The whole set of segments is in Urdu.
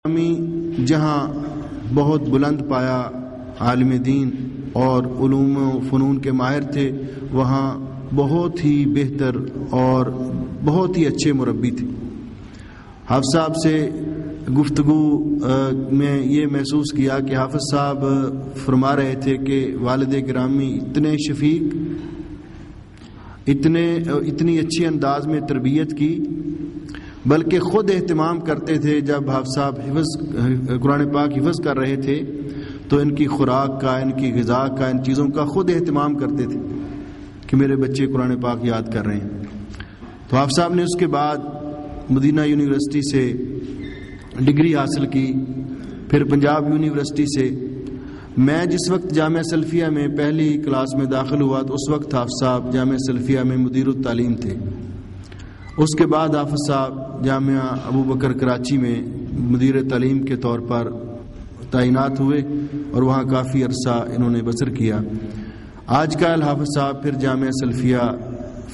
جہاں بہت بلند پایا عالم دین اور علوم و فنون کے ماہر تھے، وہاں بہت ہی بہتر اور بہت ہی اچھے مربی تھے۔ حافظ صاحب سے گفتگو میں یہ محسوس کیا کہ حافظ صاحب فرما رہے تھے کہ والد گرامی اتنے شفیق، اتنی اچھی انداز میں تربیت کی، بلکہ خود اہتمام کرتے تھے جب حافظ صاحب قرآن پاک حفظ کر رہے تھے تو ان کی خوراک کا، ان کی غذا کا، ان چیزوں کا خود اہتمام کرتے تھے کہ میرے بچے قرآن پاک یاد کر رہے ہیں۔ تو حافظ صاحب نے اس کے بعد مدینہ یونیورسٹی سے ڈگری حاصل کی، پھر پنجاب یونیورسٹی سے۔ میں جس وقت جامعہ سلفیہ میں پہلی کلاس میں داخل ہوا تو اس وقت حافظ صاحب جامعہ سلفیہ میں مدیر التعلیم تھے۔ اس کے بعد حافظ صاحب جامعہ ابو بکر کراچی میں مدیر تعلیم کے طور پر تعینات ہوئے اور وہاں کافی عرصہ انہوں نے بسر کیا۔ آج کل حافظ صاحب پھر جامعہ سلفیہ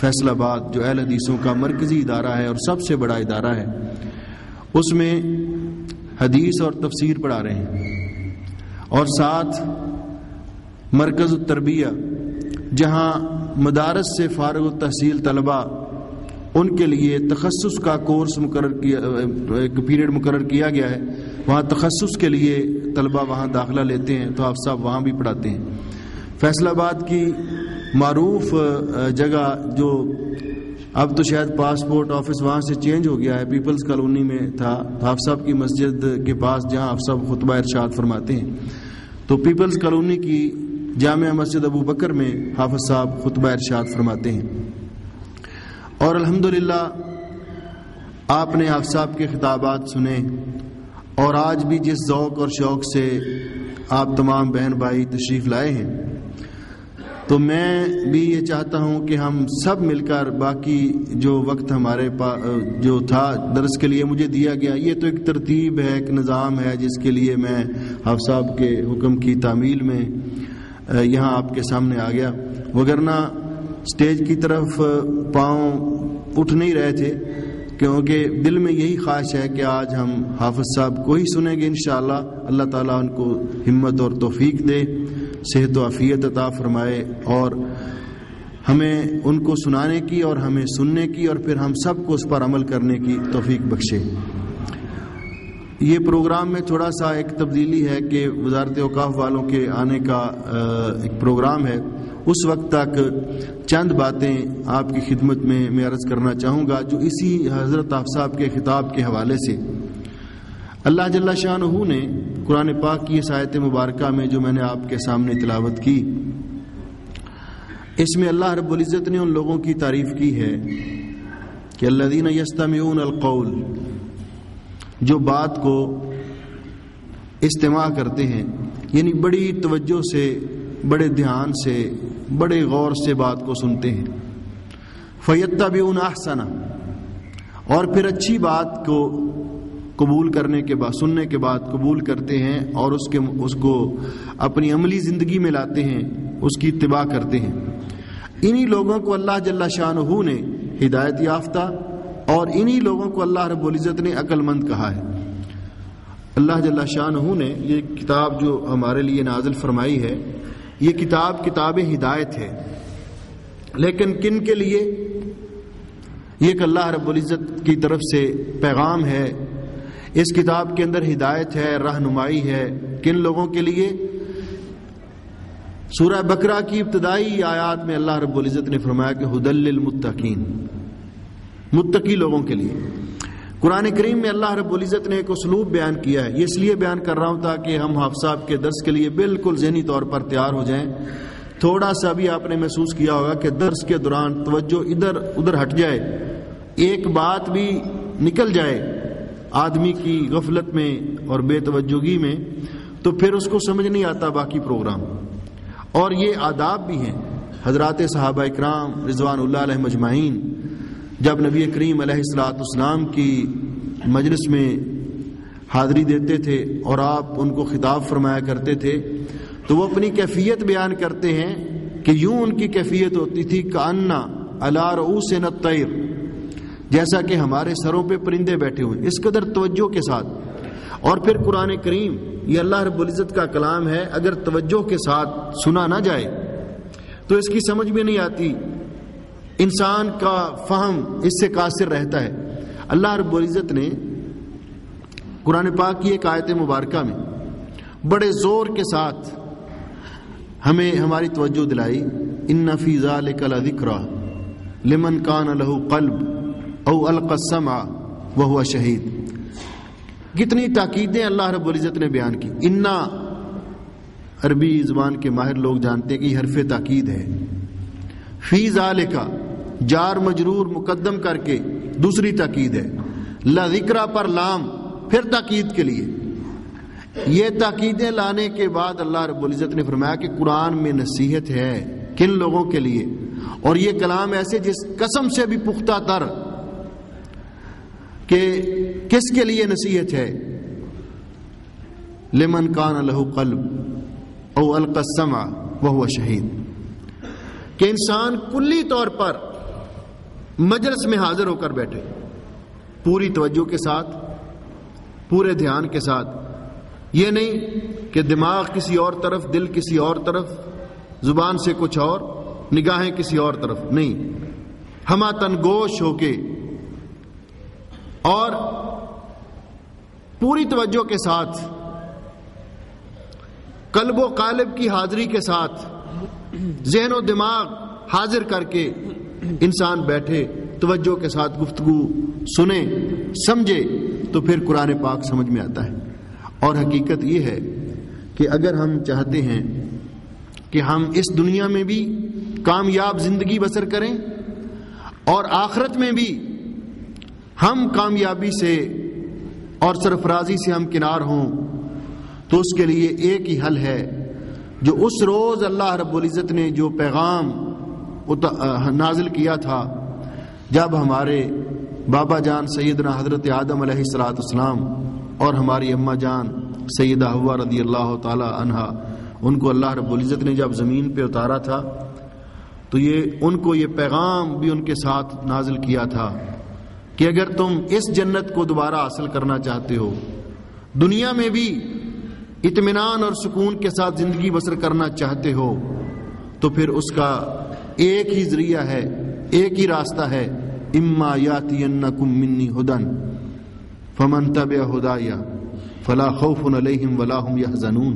فیصل آباد، جو اہل حدیثوں کا مرکزی ادارہ ہے اور سب سے بڑا ادارہ ہے، اس میں حدیث اور تفسیر پڑھا رہے ہیں، اور ساتھ مرکز التربیہ جہاں مدارس سے فارغ التحصیل طلباء ان کے لیے تخصص کا کورس ایک پیریڈ مقرر کیا گیا ہے، وہاں تخصص کے لیے طلباء وہاں داخلہ لیتے ہیں، تو آپ صاحب وہاں بھی پڑھاتے ہیں۔ فیصل آباد کی معروف جگہ جو اب تو شاید پاسپورٹ آفس وہاں سے چینج ہو گیا ہے، پیپلز کالونی میں تھا، حافظ صاحب کی مسجد کے پاس جہاں حافظ صاحب خطبہ ارشاد فرماتے ہیں، تو پیپلز کالونی کی جامعہ مسجد ابو بکر میں حافظ صاحب خطبہ ارشاد فرماتے ہیں۔ اور الحمدللہ آپ نے حافظ صاحب کے خطابات سنے، اور آج بھی جس ذوق اور شوق سے آپ تمام بہن بھائی تشریف لائے ہیں، تو میں بھی یہ چاہتا ہوں کہ ہم سب مل کر باقی جو وقت ہمارے جو تھا درس کے لیے مجھے دیا گیا، یہ تو ایک ترتیب ہے، ایک نظام ہے جس کے لیے میں حافظ صاحب کے حکم کی تعمیل میں یہاں آپ کے سامنے آ گیا، وگرنہ سٹیج کی طرف پاؤں اٹھ نہیں رہے تھے، کیونکہ دل میں یہی خواہش ہے کہ آج ہم حافظ صاحب کو ہی سنیں گے انشاءاللہ۔ اللہ تعالیٰ ان کو ہمت اور توفیق دے، صحت و عافیت عطا فرمائے، اور ہمیں ان کو سنانے کی اور ہمیں سننے کی اور پھر ہم سب کو اس پر عمل کرنے کی توفیق بخشے۔ یہ پروگرام میں تھوڑا سا ایک تبدیلی ہے کہ وزارت اوقاف والوں کے آنے کا ایک پروگرام ہے، اس وقت تک چند باتیں آپ کی خدمت میں عرض کرنا چاہوں گا جو اسی حضرت حافظ صاحب کے خطاب کے حوالے سے اللہ جل شانہ نے قرآن پاک کی اس آیت مبارکہ میں جو میں نے آپ کے سامنے تلاوت کی، اس میں اللہ رب العزت نے ان لوگوں کی تعریف کی ہے کہ الذین یستمعون القول، جو بات کو استماع کرتے ہیں، یعنی بڑی توجہ سے، بڑے دھیان سے، بڑے غور سے بات کو سنتے ہیں، فیتبعون احسنہ، اور پھر اچھی بات کو قبول کرنے کے بعد، سننے کے بعد قبول کرتے ہیں اور اس کو اپنی عملی زندگی میں لاتے ہیں، اس کی اتباع کرتے ہیں۔ انہی لوگوں کو اللہ جل شانہ نے ہدایت یافتہ اور انہی لوگوں کو اللہ رب العزت نے عقل مند کہا ہے۔ اللہ جل شانہ نے یہ کتاب جو ہمارے لیے نازل فرمائی ہے، یہ کتاب ہدایت ہے، لیکن کن کے لیے؟ یہ کہ اللہ رب العزت کی طرف سے پیغام ہے، اس کتاب کے اندر ہدایت ہے، رہنمائی ہے، کن لوگوں کے لیے؟ سورہ بقرہ کی ابتدائی آیات میں اللہ رب العزت نے فرمایا کہ ھدی للمتقین، متقی لوگوں کے لیے۔ قرآن کریم میں اللہ رب العزت نے ایک اسلوب بیان کیا ہے، یہ اس لیے بیان کر رہا ہوں تاکہ ہم حافظ صاحب کے درس کے لیے بالکل ذہنی طور پر تیار ہو جائیں۔ تھوڑا سا بھی آپ نے محسوس کیا ہوگا کہ درس کے دوران توجہ ادھر ادھر ہٹ جائے، ایک بات بھی نکل جائے آدمی کی غفلت میں اور بے توجہی میں، تو پھر اس کو سمجھ نہیں آتا باقی پروگرام۔ اور یہ آداب بھی ہیں، حضرات صحابہ اکرام رضوان اللہ علیہم اجمعین جب نبی کریم علیہ الصلوۃ والسلام کی مجلس میں حاضری دیتے تھے اور آپ ان کو خطاب فرمایا کرتے تھے، تو وہ اپنی کیفیت بیان کرتے ہیں کہ یوں ان کی کیفیت ہوتی تھی کأن علی رؤوسنا الطیر، جیسا کہ ہمارے سروں پہ پرندے بیٹھے ہوئے، اس قدر توجہ کے ساتھ اور پھر قرآن کریم یہ اللہ رب العزت کا کلام ہے، اگر توجہ کے ساتھ سنا نہ جائے تو اس کی سمجھ میں نہیں آتی، انسان کا فہم اس سے قاصر رہتا ہے۔ اللہ رب العزت نے قرآن پاک کی ایک آیت مبارکہ میں بڑے زور کے ساتھ ہمیں ہماری توجہ دلائی، ان فی ذلک لذکری لمن کان لہ قلب او القی السمع وہو شہید۔ کتنی تاکیدیں اللہ رب العزت نے بیان کی۔ انا عربی زبان کے ماہر لوگ جانتے ہیں کہ یہ حرف تاکید ہے۔ فی ذالک جار مجرور مقدم کر کے دوسری تاکید ہے، لذکری پر لام پھر تاکید کے لیے۔ یہ تاکیدیں لانے کے بعد اللہ رب العزت نے فرمایا کہ قرآن میں نصیحت ہے کن لوگوں کے لیے، اور یہ کلام ایسے جس قسم سے بھی پختہ تر کہ کس کے لیے نصیحت ہے، لمن کان لہ قلب او القی السمع وہو شہید، کہ انسان کلی طور پر مجلس میں حاضر ہو کر بیٹھے، پوری توجہ کے ساتھ، پورے دھیان کے ساتھ، یہ نہیں کہ دماغ کسی اور طرف، دل کسی اور طرف، زبان سے کچھ اور، نگاہیں کسی اور طرف، نہیں، ہمہ گوش ہو کے اور پوری توجہ کے ساتھ، قلب و قالب کی حاضری کے ساتھ، ذہن و دماغ حاضر کر کے انسان بیٹھے، توجہ کے ساتھ گفتگو سنے، سمجھے، تو پھر قرآن پاک سمجھ میں آتا ہے۔ اور حقیقت یہ ہے کہ اگر ہم چاہتے ہیں کہ ہم اس دنیا میں بھی کامیاب زندگی بسر کریں اور آخرت میں بھی ہم کامیابی سے اور سرفرازی سے ہم کنار ہوں، تو اس کے لیے ایک ہی حل ہے، جو اس روز اللہ رب العزت نے جو پیغام نازل کیا تھا جب ہمارے بابا جان سیدنا حضرت آدم علیہ السلام اور ہماری اماں جان سیدہ حوا رضی اللہ تعالی عنہا، ان کو اللہ رب العزت نے جب زمین پہ اتارا تھا تو ان کو یہ پیغام بھی ان کے ساتھ نازل کیا تھا کہ اگر تم اس جنت کو دوبارہ حاصل کرنا چاہتے ہو، دنیا میں بھی اطمینان اور سکون کے ساتھ زندگی بسر کرنا چاہتے ہو، تو پھر اس کا ایک ہی ذریعہ ہے، ایک ہی راستہ ہے، اما یاتینکم منی ھدی فمن تبع ھدای فلا خوف علیہم ولا هم یحزنون۔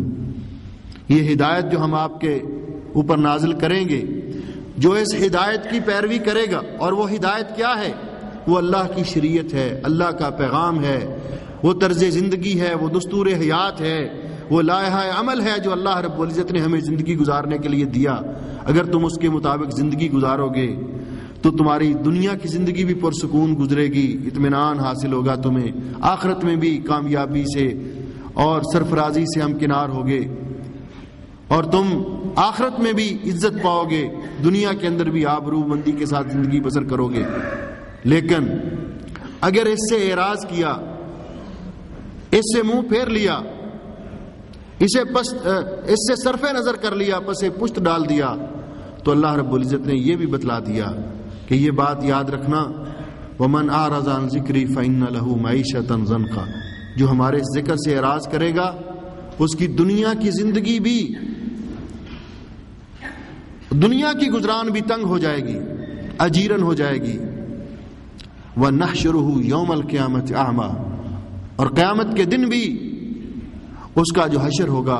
یہ ہدایت جو ہم آپ کے اوپر نازل کریں گے، جو اس ہدایت کی پیروی کرے گا، اور وہ ہدایت کیا ہے؟ وہ اللہ کی شریعت ہے، اللہ کا پیغام ہے، وہ طرز زندگی ہے، وہ دستور حیات ہے، وہ لائحہ عمل ہے جو اللہ رب العزت نے ہمیں زندگی گزارنے کے لیے دیا۔ اگر تم اس کے مطابق زندگی گزارو گے تو تمہاری دنیا کی زندگی بھی پرسکون گزرے گی، اطمینان حاصل ہوگا تمہیں، آخرت میں بھی کامیابی سے اور سرفرازی سے ہمکنار ہوگے، اور تم آخرت میں بھی عزت پاؤ گے، دنیا کے اندر بھی آبرو مندی کے ساتھ زندگی بسر کرو گے۔ لیکن اگر اس سے اعراض کیا، اس سے منہ پھیر لیا، اس سے صرف نظر کر لیا، پس پشت ڈال دیا، تو اللہ رب العزت نے یہ بھی بتلا دیا کہ یہ بات یاد رکھنا، وَمَنْ أَعْرَضَ عَنْ ذِكْرِي فَإِنَّ لَهُ مَعِيشَةً ضَنْكًا، جو ہمارے ذکر سے اعراض کرے گا اس کی دنیا کی زندگی بھی، دنیا کی گزران بھی تنگ ہو جائے گی، اجیرن ہو جائے گی۔ وَنَحْشُرُهُ يَوْمَ الْقِيَامَةِ أَعْمَى، اور قیامت کے دن بھی اس کا جو حشر ہوگا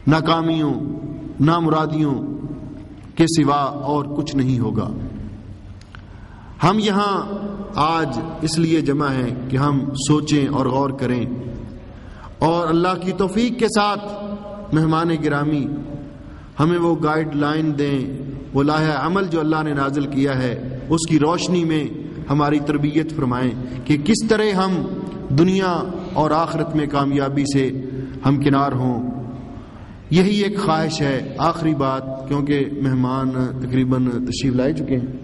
ناکامیوں، نامرادیوں کے سوا اور کچھ نہیں ہوگا۔ ہم یہاں آج اس لیے جمع ہیں کہ ہم سوچیں اور غور کریں، اور اللہ کی توفیق کے ساتھ مہمان گرامی ہمیں وہ گائیڈ لائن دیں، وہ لائحہ عمل جو اللہ نے نازل کیا ہے اس کی روشنی میں ہماری تربیت فرمائیں کہ کس طرح ہم دنیا اور آخرت میں کامیابی سے ہمکنار ہوں۔ یہی ایک خواہش ہے۔ آخری بات، کیونکہ مہمان تقریباً تشریف لائے چکے ہیں،